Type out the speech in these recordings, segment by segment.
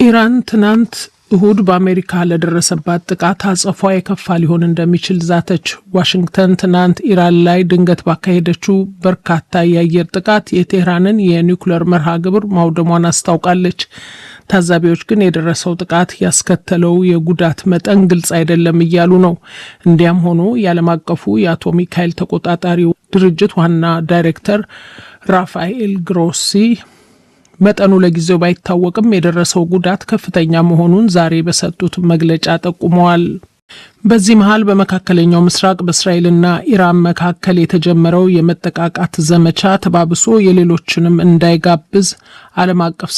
ኢራን ትናንት እሁድ በአሜሪካ ለደረሰባት ጥቃት አጸፋው የከፋ ሊሆን እንደሚችል ዛተች። ዋሽንግተን ትናንት ኢራን ላይ ድንገት ባካሄደችው በርካታ የአየር ጥቃት የቴህራንን የኒውክሌር መርሃ ግብር ማውደሟን አስታውቃለች። ታዛቢዎች ግን የደረሰው ጥቃት ያስከተለው የጉዳት መጠን ግልጽ አይደለም እያሉ ነው። እንዲያም ሆኖ የዓለም አቀፉ የአቶሚክ ኃይል ተቆጣጣሪው ድርጅት ዋና ዳይሬክተር ራፋኤል ግሮሲ መጠኑ ለጊዜው ባይታወቅም የደረሰው ጉዳት ከፍተኛ መሆኑን ዛሬ በሰጡት መግለጫ ጠቁመዋል። በዚህ መሃል በመካከለኛው ምስራቅ በእስራኤልና ኢራን መካከል የተጀመረው የመጠቃቃት ዘመቻ ተባብሶ የሌሎችንም እንዳይጋብዝ ዓለም አቀፍ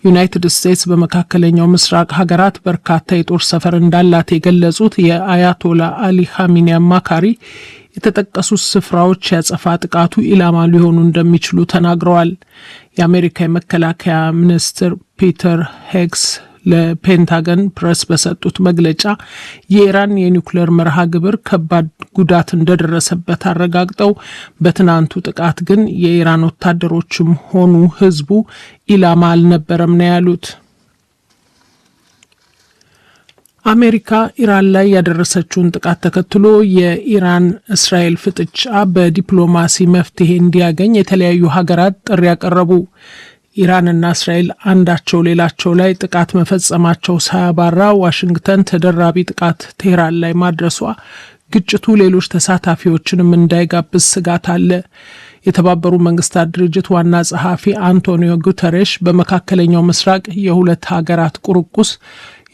ዩናይትድ ስቴትስ በመካከለኛው ምስራቅ ሀገራት በርካታ የጦር ሰፈር እንዳላት የገለጹት የአያቶላ አሊ ኻሜኒ አማካሪ የተጠቀሱት ስፍራዎች ያጸፋ ጥቃቱ ኢላማ ሊሆኑ እንደሚችሉ ተናግረዋል። የአሜሪካ የመከላከያ ሚኒስትር ፒተር ሄግስ ለፔንታገን ፕሬስ በሰጡት መግለጫ የኢራን የኒውክሌር መርሃ ግብር ከባድ ጉዳት እንደደረሰበት አረጋግጠው በትናንቱ ጥቃት ግን የኢራን ወታደሮችም ሆኑ ሕዝቡ ኢላማ አልነበረም ነው ያሉት። አሜሪካ ኢራን ላይ ያደረሰችውን ጥቃት ተከትሎ የኢራን እስራኤል ፍጥጫ በዲፕሎማሲ መፍትሄ እንዲያገኝ የተለያዩ ሀገራት ጥሪ ያቀረቡ። ኢራንና እስራኤል አንዳቸው ሌላቸው ላይ ጥቃት መፈጸማቸው ሳያባራ ዋሽንግተን ተደራቢ ጥቃት ቴህራን ላይ ማድረሷ ግጭቱ ሌሎች ተሳታፊዎችንም እንዳይጋብዝ ስጋት አለ። የተባበሩ መንግስታት ድርጅት ዋና ጸሐፊ አንቶኒዮ ጉተሬሽ በመካከለኛው ምስራቅ የሁለት ሀገራት ቁርቁስ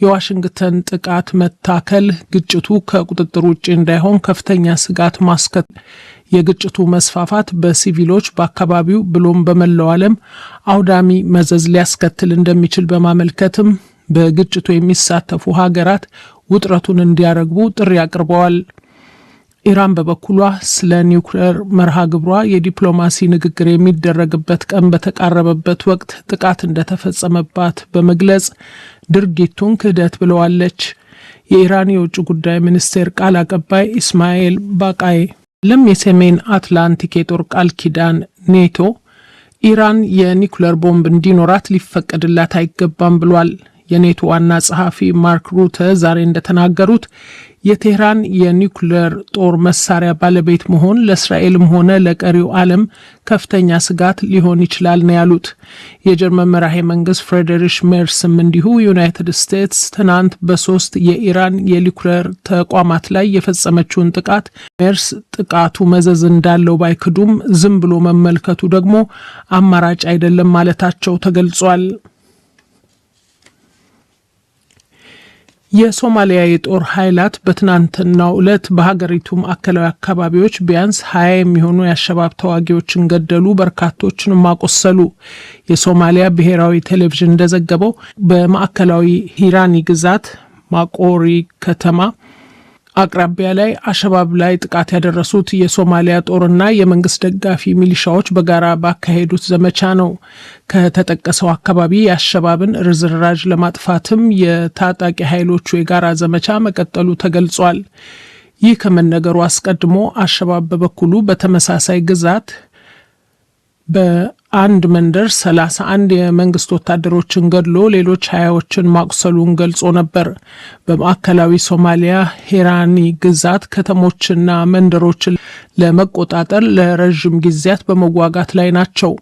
የዋሽንግተን ጥቃት መታከል ግጭቱ ከቁጥጥር ውጭ እንዳይሆን ከፍተኛ ስጋት ማስከተል፣ የግጭቱ መስፋፋት በሲቪሎች በአካባቢው ብሎም በመላው ዓለም አውዳሚ መዘዝ ሊያስከትል እንደሚችል በማመልከትም በግጭቱ የሚሳተፉ ሀገራት ውጥረቱን እንዲያረግቡ ጥሪ አቅርበዋል። ኢራን በበኩሏ ስለ ኒውክሌር መርሃ ግብሯ የዲፕሎማሲ ንግግር የሚደረግበት ቀን በተቃረበበት ወቅት ጥቃት እንደተፈጸመባት በመግለጽ ድርጊቱን ክህደት ብለዋለች። የኢራን የውጭ ጉዳይ ሚኒስቴር ቃል አቀባይ ኢስማኤል ባቃይ የሰሜን አትላንቲክ የጦር ቃል ኪዳን ኔቶ ኢራን የኒውክሌር ቦምብ እንዲኖራት ሊፈቀድላት አይገባም ብሏል። የኔቶ ዋና ጸሐፊ ማርክ ሩተ ዛሬ እንደተናገሩት የቴህራን የኒውክሌር ጦር መሳሪያ ባለቤት መሆን ለእስራኤልም ሆነ ለቀሪው ዓለም ከፍተኛ ስጋት ሊሆን ይችላል ነው ያሉት። የጀርመን መራሄ መንግስት ፍሬድሪሽ ሜርስም እንዲሁ ዩናይትድ ስቴትስ ትናንት በ3 የኢራን የኒውክሌር ተቋማት ላይ የፈጸመችውን ጥቃት ሜርስ ጥቃቱ መዘዝ እንዳለው ባይክዱም ዝም ብሎ መመልከቱ ደግሞ አማራጭ አይደለም ማለታቸው ተገልጿል። የሶማሊያ የጦር ኃይላት በትናንትናው ዕለት በሀገሪቱ ማዕከላዊ አካባቢዎች ቢያንስ 20 የሚሆኑ የአሸባብ ተዋጊዎችን ገደሉ፣ በርካቶችን ማቆሰሉ። የሶማሊያ ብሔራዊ ቴሌቪዥን እንደዘገበው በማዕከላዊ ሂራኒ ግዛት ማቆሪ ከተማ አቅራቢያ ላይ አሸባብ ላይ ጥቃት ያደረሱት የሶማሊያ ጦርና የመንግስት ደጋፊ ሚሊሻዎች በጋራ ባካሄዱት ዘመቻ ነው። ከተጠቀሰው አካባቢ የአሸባብን ርዝራዥ ለማጥፋትም የታጣቂ ኃይሎቹ የጋራ ዘመቻ መቀጠሉ ተገልጿል። ይህ ከመነገሩ አስቀድሞ አሸባብ በበኩሉ በተመሳሳይ ግዛት በአንድ መንደር 31 የመንግስት ወታደሮችን ገድሎ ሌሎች 20ዎችን ማቁሰሉን ገልጾ ነበር። በማዕከላዊ ሶማሊያ ሂራኒ ግዛት ከተሞችና መንደሮችን ለመቆጣጠር ለረዥም ጊዜያት በመዋጋት ላይ ናቸው።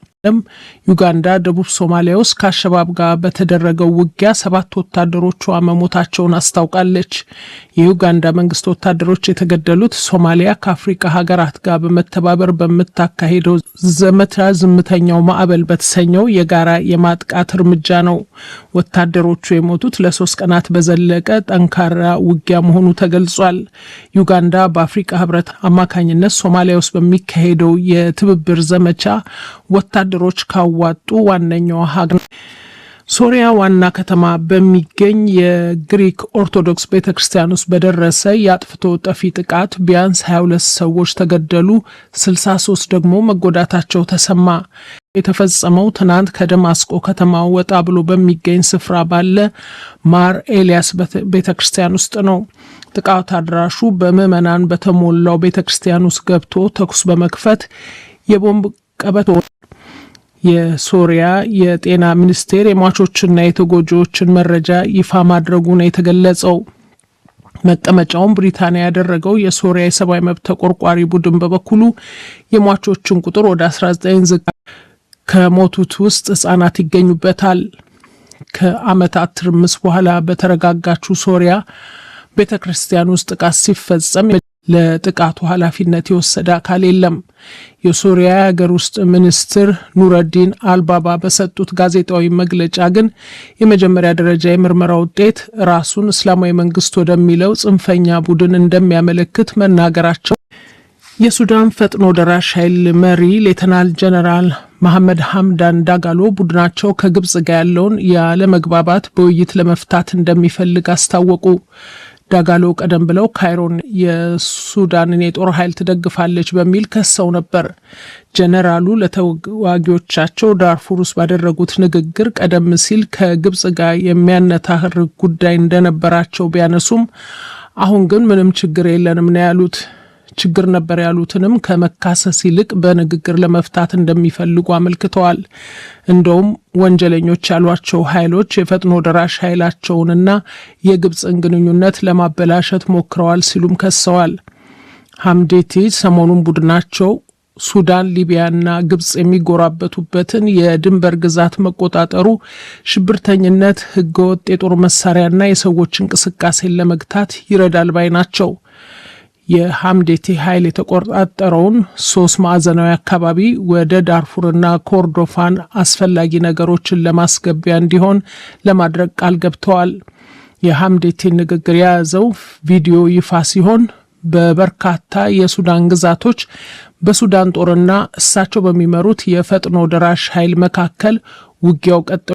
ዩጋንዳ ደቡብ ሶማሊያ ውስጥ ከአሸባብ ጋር በተደረገው ውጊያ 7 ወታደሮቿ መሞታቸውን አስታውቃለች። የዩጋንዳ መንግስት ወታደሮች የተገደሉት ሶማሊያ ከአፍሪካ ሀገራት ጋር በመተባበር በምታካሄደው ዘመቻ ዝምተኛው ማዕበል በተሰኘው የጋራ የማጥቃት እርምጃ ነው። ወታደሮቹ የሞቱት ለ3 ቀናት በዘለቀ ጠንካራ ውጊያ መሆኑ ተገልጿል። ዩጋንዳ በአፍሪካ ህብረት አማካኝነት ሶማሊያ ውስጥ በሚካሄደው የትብብር ዘመቻ ወታደሮች ካዋጡ ዋነኛው ሀገር ሶሪያ ዋና ከተማ በሚገኝ የግሪክ ኦርቶዶክስ ቤተክርስቲያን ውስጥ በደረሰ የአጥፍቶ ጠፊ ጥቃት ቢያንስ 22 ሰዎች ተገደሉ፣ 63 ደግሞ መጎዳታቸው ተሰማ። የተፈጸመው ትናንት ከደማስቆ ከተማ ወጣ ብሎ በሚገኝ ስፍራ ባለ ማር ኤልያስ ቤተክርስቲያን ውስጥ ነው። ጥቃት አድራሹ በምዕመናን በተሞላው ቤተክርስቲያን ውስጥ ገብቶ ተኩስ በመክፈት የቦምብ ቀበቶ የሶሪያ የጤና ሚኒስቴር የሟቾችና የተጎጂዎችን መረጃ ይፋ ማድረጉ ነው የተገለጸው። መቀመጫውን ብሪታንያ ያደረገው የሶሪያ የሰብአዊ መብት ተቆርቋሪ ቡድን በበኩሉ የሟቾችን ቁጥር ወደ 19 ዝቅ፣ ከሞቱት ውስጥ ህጻናት ይገኙበታል። ከአመታት ትርምስ በኋላ በተረጋጋችው ሶሪያ ቤተክርስቲያን ውስጥ ጥቃት ሲፈጸም ለጥቃቱ ኃላፊነት የወሰደ አካል የለም። የሶሪያ የሀገር ውስጥ ሚኒስትር ኑረዲን አልባባ በሰጡት ጋዜጣዊ መግለጫ ግን የመጀመሪያ ደረጃ የምርመራ ውጤት ራሱን እስላማዊ መንግስት ወደሚለው ጽንፈኛ ቡድን እንደሚያመለክት መናገራቸው። የሱዳን ፈጥኖ ደራሽ ኃይል መሪ ሌተናል ጀነራል መሐመድ ሐምዳን ዳጋሎ ቡድናቸው ከግብጽ ጋር ያለውን ያለመግባባት በውይይት ለመፍታት እንደሚፈልግ አስታወቁ። ዳጋሎ ቀደም ብለው ካይሮን የሱዳንን የጦር ኃይል ትደግፋለች በሚል ከሰው ነበር። ጀነራሉ ለተዋጊዎቻቸው ዳርፉር ውስጥ ባደረጉት ንግግር ቀደም ሲል ከግብጽ ጋር የሚያነታርክ ጉዳይ እንደነበራቸው ቢያነሱም አሁን ግን ምንም ችግር የለንም ነው ያሉት። ችግር ነበር ያሉትንም ከመካሰስ ይልቅ በንግግር ለመፍታት እንደሚፈልጉ አመልክተዋል። እንደውም ወንጀለኞች ያሏቸው ኃይሎች የፈጥኖ ደራሽ ኃይላቸውንና የግብጽን ግንኙነት ለማበላሸት ሞክረዋል ሲሉም ከሰዋል። ሐምዴቲ ሰሞኑን ቡድናቸው ሱዳን፣ ሊቢያና ግብጽ የሚጎራበቱበትን የድንበር ግዛት መቆጣጠሩ ሽብርተኝነት፣ ህገወጥ የጦር መሳሪያና የሰዎች እንቅስቃሴን ለመግታት ይረዳል ባይ ናቸው። የሐምዴቲ ኃይል የተቆጣጠረውን 3 ማዕዘናዊ አካባቢ ወደ ዳርፉርና ኮርዶፋን አስፈላጊ ነገሮችን ለማስገቢያ እንዲሆን ለማድረግ ቃል ገብተዋል። የሐምዴቲን ንግግር የያዘው ቪዲዮ ይፋ ሲሆን በበርካታ የሱዳን ግዛቶች በሱዳን ጦርና እሳቸው በሚመሩት የፈጥኖ ደራሽ ኃይል መካከል ውጊያው ቀጥሏል።